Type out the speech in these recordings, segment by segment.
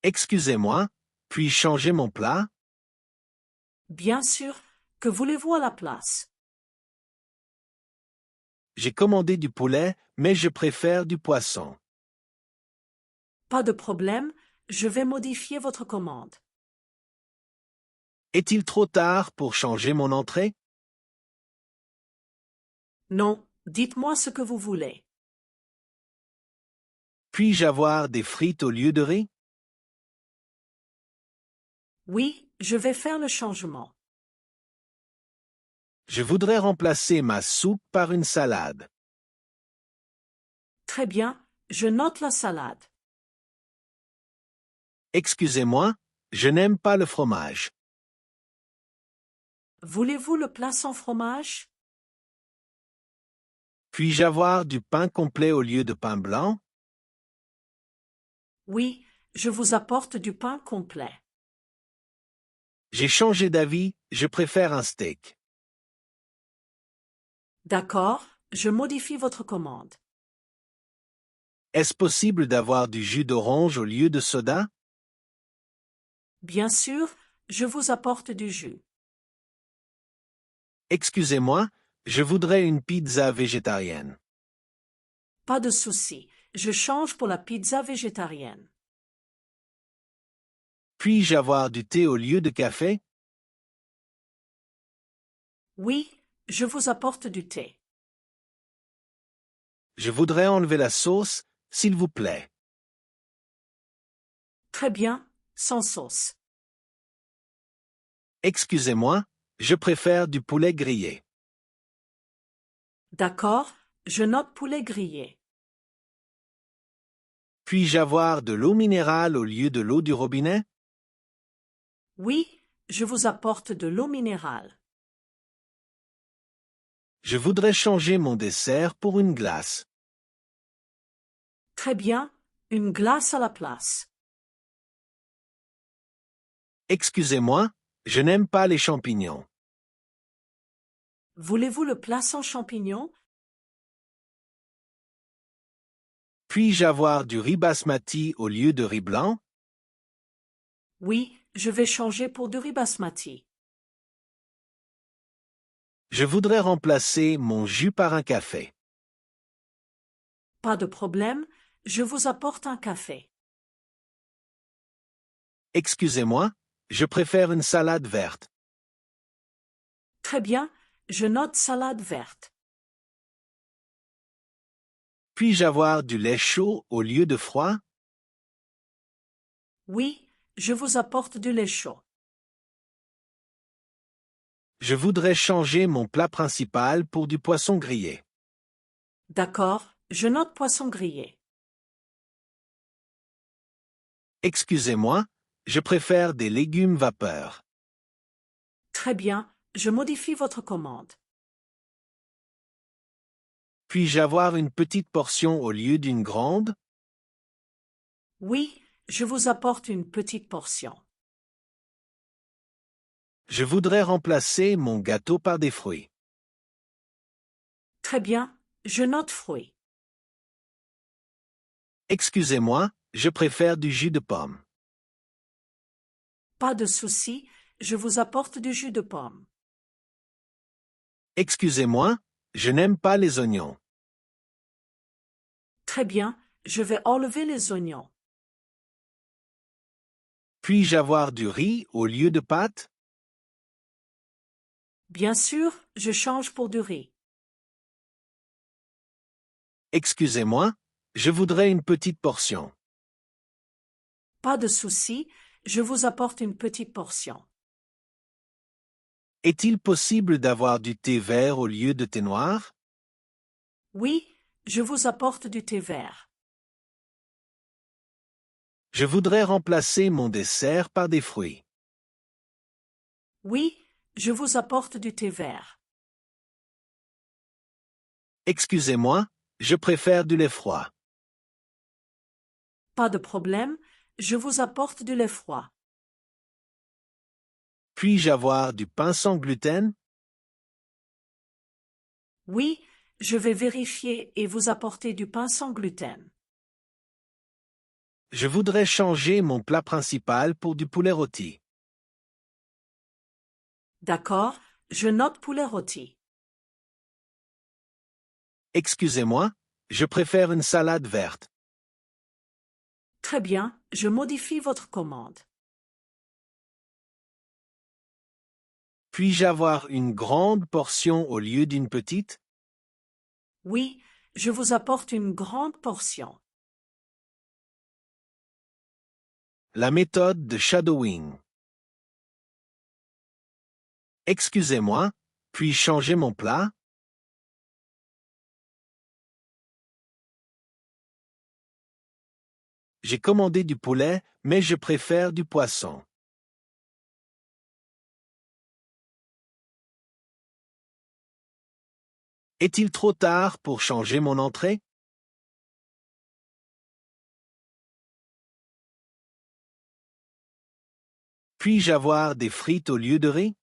Excusez-moi, puis-je changer mon plat? Bien sûr, que voulez-vous à la place? J'ai commandé du poulet, mais je préfère du poisson. Pas de problème, je vais modifier votre commande. Est-il trop tard pour changer mon entrée? Non, dites-moi ce que vous voulez. Puis-je avoir des frites au lieu de riz? Oui, je vais faire le changement. Je voudrais remplacer ma soupe par une salade. Très bien, je note la salade. Excusez-moi, je n'aime pas le fromage. Voulez-vous le plat sans fromage? Puis-je avoir du pain complet au lieu de pain blanc? Oui, je vous apporte du pain complet. J'ai changé d'avis, je préfère un steak. D'accord, je modifie votre commande. Est-ce possible d'avoir du jus d'orange au lieu de soda? Bien sûr, je vous apporte du jus. Excusez-moi, je voudrais une pizza végétarienne. Pas de souci, je change pour la pizza végétarienne. Puis-je avoir du thé au lieu de café? Oui, je vous apporte du thé. Je voudrais enlever la sauce, s'il vous plaît. Très bien, sans sauce. Excusez-moi, je préfère du poulet grillé. D'accord, je note poulet grillé. Puis-je avoir de l'eau minérale au lieu de l'eau du robinet? Oui, je vous apporte de l'eau minérale. Je voudrais changer mon dessert pour une glace. Très bien, une glace à la place. Excusez-moi, je n'aime pas les champignons. Voulez-vous le plat sans champignons? Puis-je avoir du riz basmati au lieu de riz blanc? Oui, je vais changer pour du riz basmati. Je voudrais remplacer mon jus par un café. Pas de problème, je vous apporte un café. Excusez-moi, je préfère une salade verte. Très bien, je note salade verte. Puis-je avoir du lait chaud au lieu de froid? Oui, je vous apporte du lait chaud. Je voudrais changer mon plat principal pour du poisson grillé. D'accord, je note poisson grillé. Excusez-moi, je préfère des légumes vapeur. Très bien, je modifie votre commande. Puis-je avoir une petite portion au lieu d'une grande? Oui, je vous apporte une petite portion. Je voudrais remplacer mon gâteau par des fruits. Très bien, je note fruits. Excusez-moi, je préfère du jus de pomme. Pas de souci, je vous apporte du jus de pomme. Excusez-moi, je n'aime pas les oignons. Très bien, je vais enlever les oignons. Puis-je avoir du riz au lieu de pâtes? Bien sûr, je change pour du riz. Excusez-moi, je voudrais une petite portion. Pas de souci, je vous apporte une petite portion. Est-il possible d'avoir du thé vert au lieu de thé noir? Oui, je vous apporte du thé vert. Je voudrais remplacer mon dessert par des fruits. Oui, je vous apporte du thé vert. Excusez-moi, je préfère du lait froid. Pas de problème, je vous apporte du lait froid. Puis-je avoir du pain sans gluten? Oui, je vais vérifier et vous apporter du pain sans gluten. Je voudrais changer mon plat principal pour du poulet rôti. D'accord, je note poulet rôti. Excusez-moi, je préfère une salade verte. Très bien, je modifie votre commande. Puis-je avoir une grande portion au lieu d'une petite? Oui, je vous apporte une grande portion. La méthode de shadowing. Excusez-moi, puis-je changer mon plat? J'ai commandé du poulet, mais je préfère du poisson. Est-il trop tard pour changer mon entrée? Puis-je avoir des frites au lieu de riz?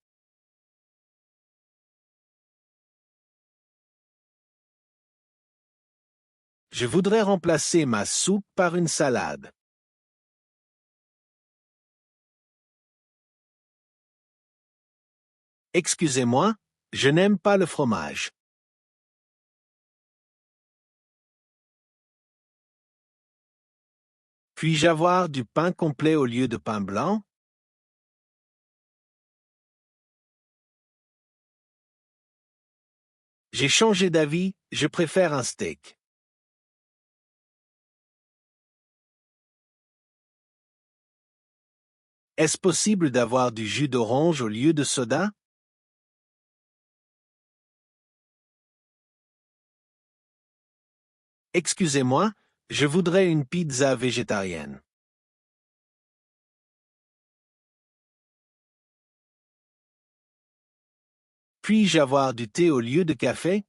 Je voudrais remplacer ma soupe par une salade. Excusez-moi, je n'aime pas le fromage. Puis-je avoir du pain complet au lieu de pain blanc? J'ai changé d'avis, je préfère un steak. Est-ce possible d'avoir du jus d'orange au lieu de soda? Excusez-moi, je voudrais une pizza végétarienne. Puis-je avoir du thé au lieu de café?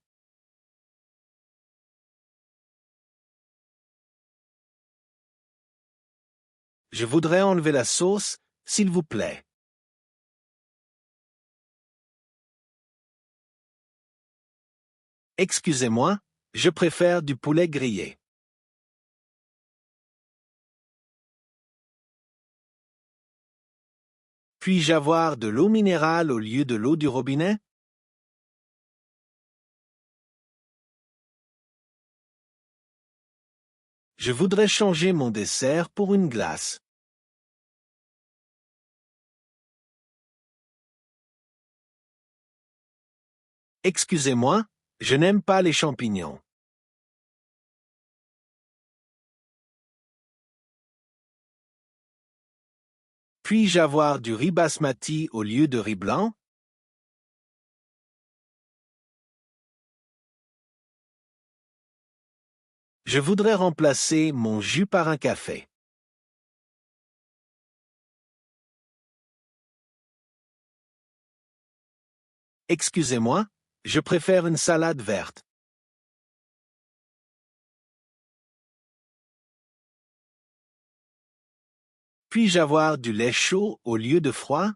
Je voudrais enlever la sauce, s'il vous plaît. Excusez-moi, je préfère du poulet grillé. Puis-je avoir de l'eau minérale au lieu de l'eau du robinet? Je voudrais changer mon dessert pour une glace. Excusez-moi, je n'aime pas les champignons. Puis-je avoir du riz basmati au lieu de riz blanc? Je voudrais remplacer mon jus par un café. Excusez-moi, je préfère une salade verte. Puis-je avoir du lait chaud au lieu de froid?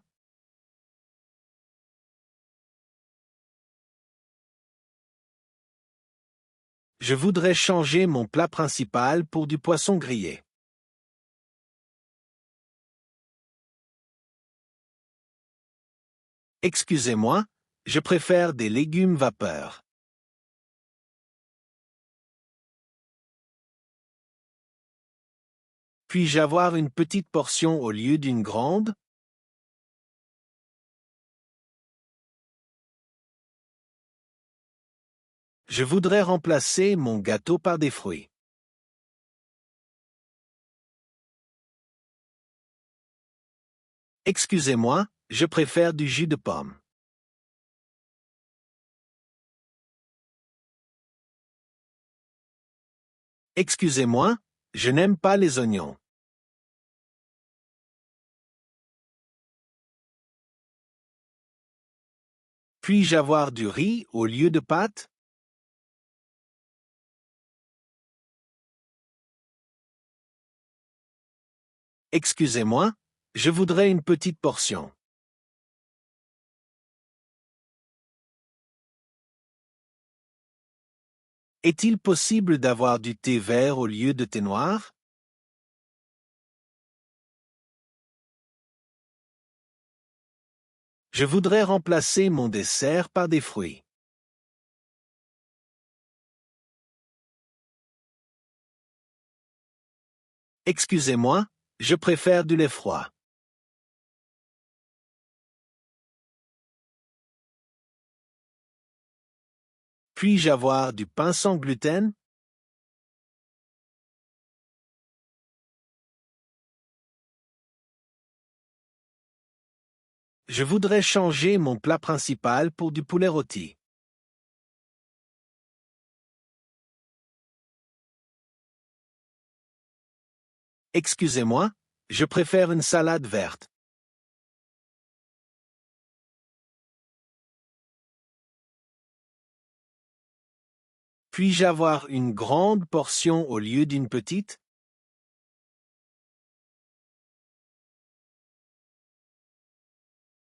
Je voudrais changer mon plat principal pour du poisson grillé. Excusez-moi, je préfère des légumes vapeur. Puis-je avoir une petite portion au lieu d'une grande? Je voudrais remplacer mon gâteau par des fruits. Excusez-moi, je préfère du jus de pomme. Excusez-moi, je n'aime pas les oignons. Puis-je avoir du riz au lieu de pâtes? Excusez-moi, je voudrais une petite portion. Est-il possible d'avoir du thé vert au lieu de thé noir? Je voudrais remplacer mon dessert par des fruits. Excusez-moi, je préfère du lait froid. Puis-je avoir du pain sans gluten? Je voudrais changer mon plat principal pour du poulet rôti. Excusez-moi, je préfère une salade verte. Puis-je avoir une grande portion au lieu d'une petite?